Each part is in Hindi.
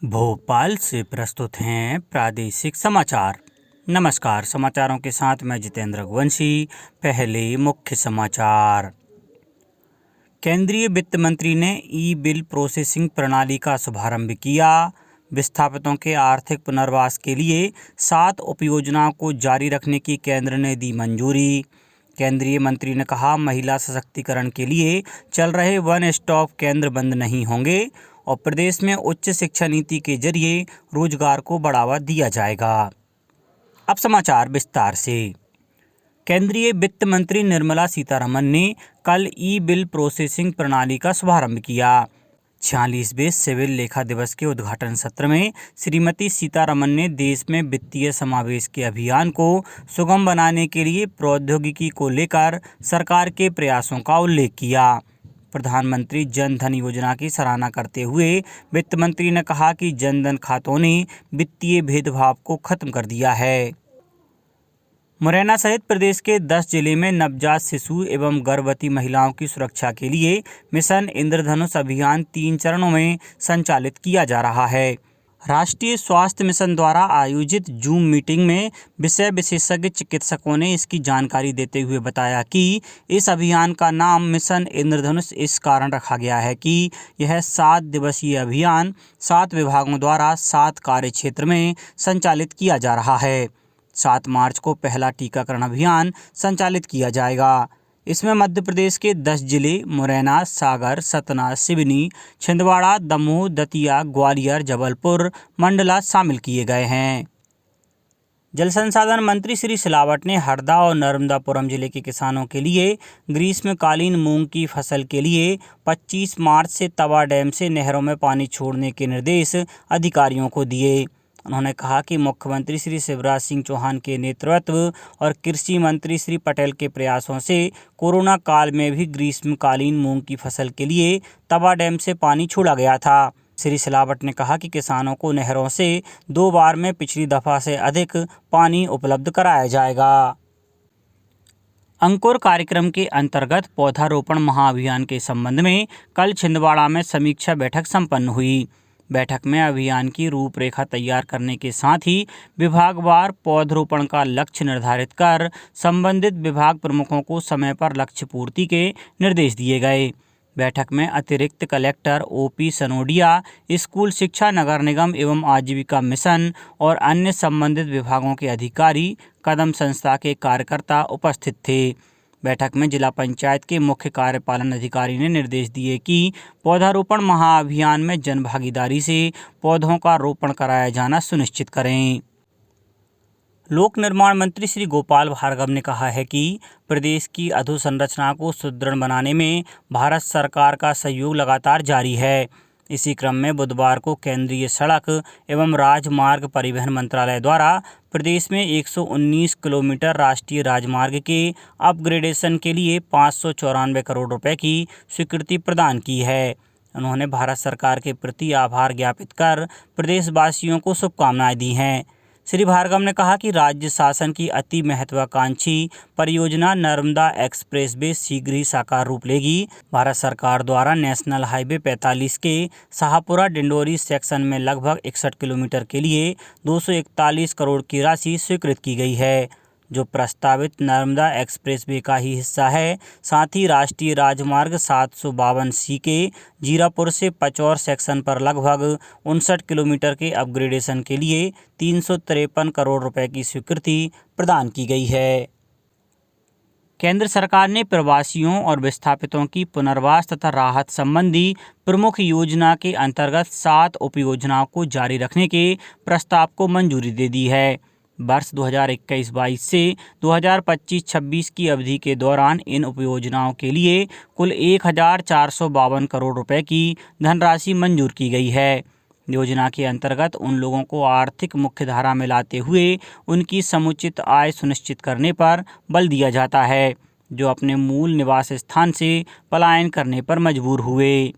भोपाल से प्रस्तुत हैं प्रादेशिक समाचार। नमस्कार, समाचारों के साथ मैं जितेंद्र रघुवंशी। पहले मुख्य समाचार। केंद्रीय वित्त मंत्री ने ई बिल प्रोसेसिंग प्रणाली का शुभारंभ किया। विस्थापितों के आर्थिक पुनर्वास के लिए 7 उपयोजनाओं को जारी रखने की केंद्र ने दी मंजूरी। केंद्रीय मंत्री ने कहा, महिला सशक्तिकरण के लिए चल रहे वन स्टॉप केंद्र बंद नहीं होंगे और प्रदेश में उच्च शिक्षा नीति के जरिए रोजगार को बढ़ावा दिया जाएगा। अब समाचार विस्तार से। केंद्रीय वित्त मंत्री निर्मला सीतारमण ने कल ई बिल प्रोसेसिंग प्रणाली का शुभारंभ किया। 46वें सिविल लेखा दिवस के उद्घाटन सत्र में श्रीमती सीतारमण ने देश में वित्तीय समावेश के अभियान को सुगम बनाने के लिए प्रौद्योगिकी को लेकर सरकार के प्रयासों का उल्लेख किया। प्रधानमंत्री जन धन योजना की सराहना करते हुए वित्त मंत्री ने कहा कि जन धन खातों ने वित्तीय भेदभाव को खत्म कर दिया है। मुरैना सहित प्रदेश के 10 जिले में नवजात शिशु एवं गर्भवती महिलाओं की सुरक्षा के लिए मिशन इंद्रधनुष अभियान 3 चरणों में संचालित किया जा रहा है। राष्ट्रीय स्वास्थ्य मिशन द्वारा आयोजित जूम मीटिंग में विषय विशेषज्ञ चिकित्सकों ने इसकी जानकारी देते हुए बताया कि इस अभियान का नाम मिशन इंद्रधनुष इस कारण रखा गया है कि यह 7 दिवसीय अभियान 7 विभागों द्वारा 7 कार्य क्षेत्र में संचालित किया जा रहा है। 7 मार्च को पहला टीकाकरण अभियान संचालित किया जाएगा। इसमें मध्य प्रदेश के 10 जिले मुरैना, सागर, सतना, सिवनी, छिंदवाड़ा, दमोह, दतिया, ग्वालियर, जबलपुर, मंडला शामिल किए गए हैं। जल संसाधन मंत्री श्री सिलावट ने हरदा और नर्मदापुरम जिले के किसानों के लिए ग्रीष्मकालीन मूंग की फसल के लिए 25 मार्च से तवा डैम से नहरों में पानी छोड़ने के निर्देश अधिकारियों को दिए। उन्होंने कहा कि मुख्यमंत्री श्री शिवराज सिंह चौहान के नेतृत्व और कृषि मंत्री श्री पटेल के प्रयासों से कोरोना काल में भी ग्रीष्मकालीन मूंग की फसल के लिए तवा डैम से पानी छोड़ा गया था। श्री सिलावट ने कहा कि किसानों को नहरों से 2 बार में पिछली दफा से अधिक पानी उपलब्ध कराया जाएगा। अंकुर कार्यक्रम के अंतर्गत पौधारोपण महाअभियान के संबंध में कल छिंदवाड़ा में समीक्षा बैठक संपन्न हुई। बैठक में अभियान की रूपरेखा तैयार करने के साथ ही विभागवार पौधरोपण का लक्ष्य निर्धारित कर संबंधित विभाग प्रमुखों को समय पर लक्ष्य पूर्ति के निर्देश दिए गए। बैठक में अतिरिक्त कलेक्टर ओपी सनोडिया, स्कूल शिक्षा नगर निगम एवं आजीविका मिशन और अन्य संबंधित विभागों के अधिकारी, कदम संस्था के कार्यकर्ता उपस्थित थे। बैठक में जिला पंचायत के मुख्य कार्यपालन अधिकारी ने निर्देश दिए कि पौधारोपण महाअभियान में जनभागीदारी से पौधों का रोपण कराया जाना सुनिश्चित करें। लोक निर्माण मंत्री श्री गोपाल भार्गव ने कहा है कि प्रदेश की अधोसंरचना को सुदृढ़ बनाने में भारत सरकार का सहयोग लगातार जारी है। इसी क्रम में बुधवार को केंद्रीय सड़क एवं राजमार्ग परिवहन मंत्रालय द्वारा प्रदेश में 119 किलोमीटर राष्ट्रीय राजमार्ग के अपग्रेडेशन के लिए 594 करोड़ रुपए की स्वीकृति प्रदान की है। उन्होंने भारत सरकार के प्रति आभार ज्ञापित कर प्रदेशवासियों को शुभकामनाएं दी हैं। श्री भार्गव ने कहा कि राज्य शासन की अति महत्वाकांक्षी परियोजना नर्मदा एक्सप्रेसवे शीघ्र ही साकार रूप लेगी। भारत सरकार द्वारा नेशनल हाईवे 45 के शाहपुरा डिंडोरी सेक्शन में लगभग 61 किलोमीटर के लिए 241 करोड़ की राशि स्वीकृत की गई है, जो प्रस्तावित नर्मदा एक्सप्रेसवे का ही हिस्सा है। साथ ही राष्ट्रीय राजमार्ग 752C के जीरापुर से पचौर सेक्शन पर लगभग 59 किलोमीटर के अपग्रेडेशन के लिए 353 करोड़ रुपए की स्वीकृति प्रदान की गई है। केंद्र सरकार ने प्रवासियों और विस्थापितों की पुनर्वास तथा राहत संबंधी प्रमुख योजना के अंतर्गत 7 उपयोजनाओं को जारी रखने के प्रस्ताव को मंजूरी दे दी है। वर्ष 2021-22 से 2025-26 की अवधि के दौरान इन उपयोजनाओं के लिए कुल 1452 करोड़ रुपए की धनराशि मंजूर की गई है। योजना के अंतर्गत उन लोगों को आर्थिक मुख्यधारा में लाते हुए उनकी समुचित आय सुनिश्चित करने पर बल दिया जाता है, जो अपने मूल निवास स्थान से पलायन करने पर मजबूर हुए।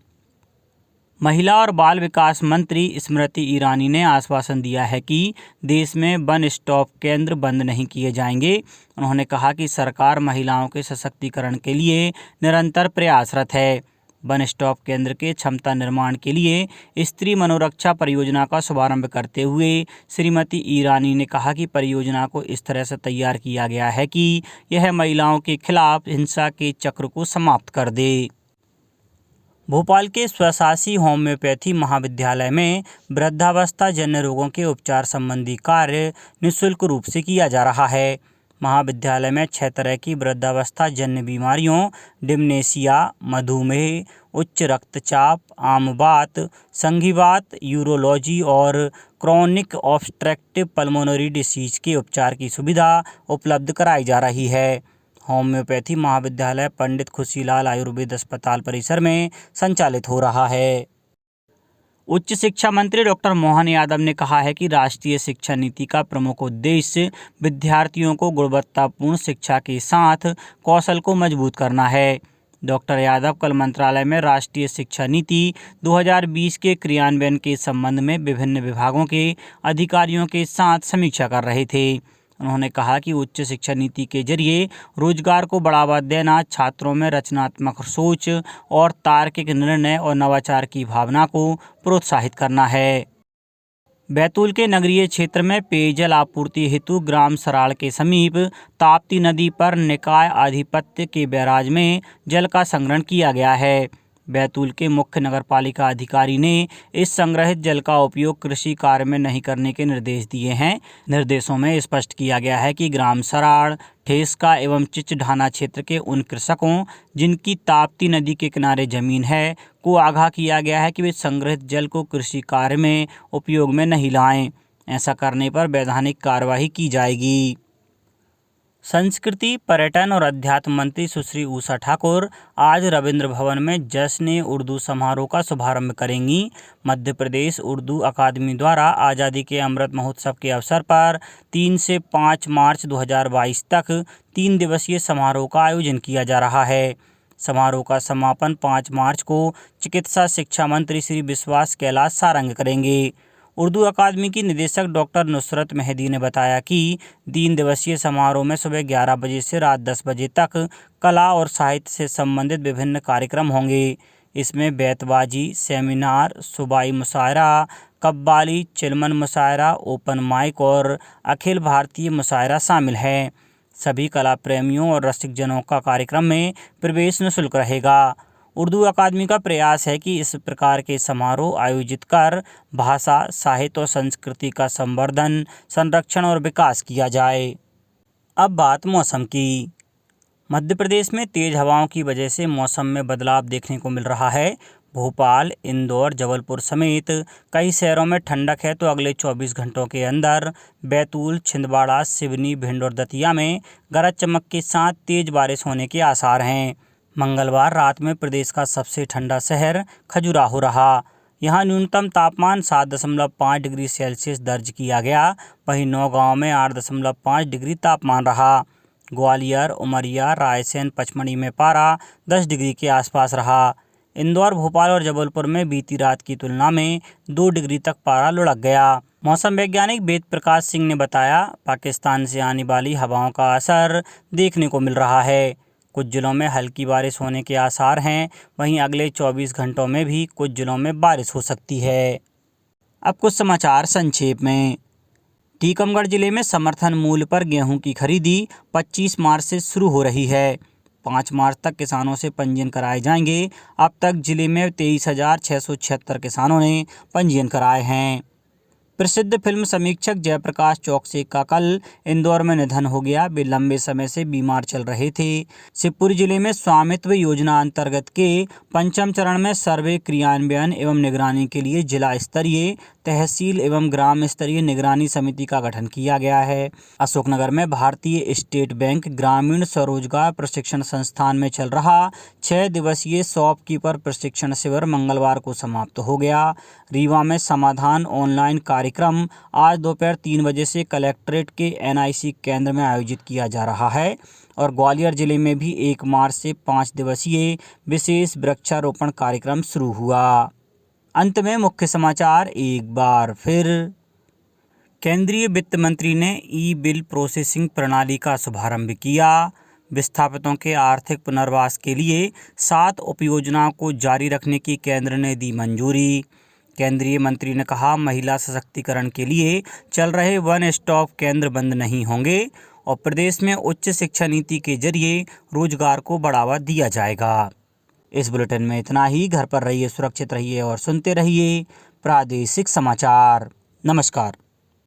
महिला और बाल विकास मंत्री स्मृति ईरानी ने आश्वासन दिया है कि देश में वन स्टॉप केंद्र बंद नहीं किए जाएंगे। उन्होंने कहा कि सरकार महिलाओं के सशक्तिकरण के लिए निरंतर प्रयासरत है। वन स्टॉप केंद्र के क्षमता निर्माण के लिए स्त्री मनोरक्षा परियोजना का शुभारंभ करते हुए श्रीमती ईरानी ने कहा कि परियोजना को इस तरह से तैयार किया गया है कि यह महिलाओं के खिलाफ हिंसा के चक्र को समाप्त कर दे। भोपाल के स्वशासी होम्योपैथी महाविद्यालय में वृद्धावस्था जन्य रोगों के उपचार संबंधी कार्य निःशुल्क रूप से किया जा रहा है। महाविद्यालय में 6 तरह की वृद्धावस्था जन्य बीमारियों डिमेंशिया, मधुमेह, उच्च रक्तचाप, आमवात, संधिवात, यूरोलॉजी और क्रॉनिक ऑब्स्ट्रक्टिव पल्मोनरी डिसीज के उपचार की सुविधा उपलब्ध कराई जा रही है। होम्योपैथी महाविद्यालय पंडित खुशीलाल आयुर्वेद अस्पताल परिसर में संचालित हो रहा है। उच्च शिक्षा मंत्री डॉक्टर मोहन यादव ने कहा है कि राष्ट्रीय शिक्षा नीति का प्रमुख उद्देश्य विद्यार्थियों को गुणवत्तापूर्ण शिक्षा के साथ कौशल को मजबूत करना है। डॉक्टर यादव कल मंत्रालय में राष्ट्रीय शिक्षा नीति 2020 के क्रियान्वयन के संबंध में विभिन्न विभागों के अधिकारियों के साथ समीक्षा कर रहे थे। उन्होंने कहा कि उच्च शिक्षा नीति के जरिए रोजगार को बढ़ावा देना, छात्रों में रचनात्मक सोच और तार्किक निर्णय और नवाचार की भावना को प्रोत्साहित करना है। बैतूल के नगरीय क्षेत्र में पेयजल आपूर्ति हेतु ग्राम सराड़ के समीप ताप्ती नदी पर निकाय आधिपत्य के बैराज में जल का संग्रहण किया गया है। बैतूल के मुख्य नगरपालिका अधिकारी ने इस संग्रहित जल का उपयोग कृषि कार्य में नहीं करने के निर्देश दिए हैं। निर्देशों में स्पष्ट किया गया है कि ग्राम सराड़, ठेसका एवं चिचढाना क्षेत्र के उन कृषकों जिनकी ताप्ती नदी के किनारे जमीन है को आगाह किया गया है कि वे संग्रहित जल को कृषि कार्य में उपयोग में नहीं लाएं। ऐसा करने पर वैधानिक कार्यवाही की जाएगी। संस्कृति, पर्यटन और अध्यात्म मंत्री सुश्री उषा ठाकुर आज रविंद्र भवन में जश्न-ए-उर्दू समारोह का शुभारंभ करेंगी। मध्य प्रदेश उर्दू अकादमी द्वारा आज़ादी के अमृत महोत्सव के अवसर पर 3 से 5 मार्च 2022 तक 3 दिवसीय समारोह का आयोजन किया जा रहा है। समारोह का समापन 5 मार्च को चिकित्सा शिक्षा मंत्री श्री विश्वास कैलाश सारंग करेंगे। उर्दू अकादमी की निदेशक डॉक्टर नुसरत मेहदी ने बताया कि 3 दिवसीय समारोह में सुबह 11 बजे से रात 10 बजे तक कला और साहित्य से संबंधित विभिन्न कार्यक्रम होंगे। इसमें बैतबाजी, सेमिनार, सूबाई मुशायरा, कव्वाली, चिलमन मुशायरा, ओपन माइक और अखिल भारतीय मुशायरा शामिल हैं। सभी कला प्रेमियों और रसिकजनों का कार्यक्रम में प्रवेश निःशुल्क रहेगा। उर्दू अकादमी का प्रयास है कि इस प्रकार के समारोह आयोजित कर भाषा, साहित्य और संस्कृति का संवर्धन, संरक्षण और विकास किया जाए। अब बात मौसम की। मध्य प्रदेश में तेज हवाओं की वजह से मौसम में बदलाव देखने को मिल रहा है। भोपाल, इंदौर, जबलपुर समेत कई शहरों में ठंडक है तो अगले 24 घंटों के अंदर बैतूल, छिंदवाड़ा, सिवनी, भिंड और दतिया में गरज चमक के साथ तेज बारिश होने के आसार हैं। मंगलवार रात में प्रदेश का सबसे ठंडा शहर खजुराहो रहा। यहाँ न्यूनतम तापमान 7.5 डिग्री सेल्सियस दर्ज किया गया। वहीं नौगांव में 8.5 डिग्री तापमान रहा। ग्वालियर, उमरिया, रायसेन, पचमढ़ी में पारा 10 डिग्री के आसपास रहा। इंदौर, भोपाल और जबलपुर में बीती रात की तुलना में 2 डिग्री तक पारा लुढ़क गया। मौसम वैज्ञानिक वेद प्रकाश सिंह ने बताया, पाकिस्तान से आने वाली हवाओं का असर देखने को मिल रहा है। कुछ जिलों में हल्की बारिश होने के आसार हैं। वहीं अगले 24 घंटों में भी कुछ जिलों में बारिश हो सकती है। अब कुछ समाचार संक्षेप में। टीकमगढ़ जिले में समर्थन मूल्य पर गेहूं की खरीदी 25 मार्च से शुरू हो रही है। 5 मार्च तक किसानों से पंजीयन कराए जाएंगे। अब तक जिले में 23,676 किसानों ने पंजीयन कराए हैं। प्रसिद्ध फिल्म समीक्षक जयप्रकाश चौकसी का कल इंदौर में निधन हो गया। वे लंबे समय से बीमार चल रहे थे। शिवपुरी जिले में स्वामित्व योजना अंतर्गत के 5वें चरण में सर्वे, क्रियान्वयन एवं निगरानी के लिए जिला स्तरीय, तहसील एवं ग्राम स्तरीय निगरानी समिति का गठन किया गया है। अशोकनगर में भारतीय स्टेट बैंक ग्रामीण स्वरोजगार प्रशिक्षण संस्थान में चल रहा 6 दिवसीय शॉपकीपर प्रशिक्षण शिविर मंगलवार को समाप्त हो गया। रीवा में समाधान ऑनलाइन कार्यक्रम आज दोपहर 3 बजे से कलेक्ट्रेट के NIC केंद्र में आयोजित किया जा रहा है। और ग्वालियर जिले में भी 1 मार्च से 5 दिवसीय विशेष वृक्षारोपण कार्यक्रम शुरू हुआ। अंत में मुख्य समाचार एक बार फिर। केंद्रीय वित्त मंत्री ने ई बिल प्रोसेसिंग प्रणाली का शुभारंभ किया। विस्थापितों के आर्थिक पुनर्वास के लिए 7 उपयोजनाओं को जारी रखने की केंद्र ने दी मंजूरी। केंद्रीय मंत्री ने कहा, महिला सशक्तिकरण के लिए चल रहे वन स्टॉप केंद्र बंद नहीं होंगे और प्रदेश में उच्च शिक्षा नीति के जरिए रोजगार को बढ़ावा दिया जाएगा। इस बुलेटिन में इतना ही। घर पर रहिए, सुरक्षित रहिए और सुनते रहिए प्रादेशिक समाचार। नमस्कार।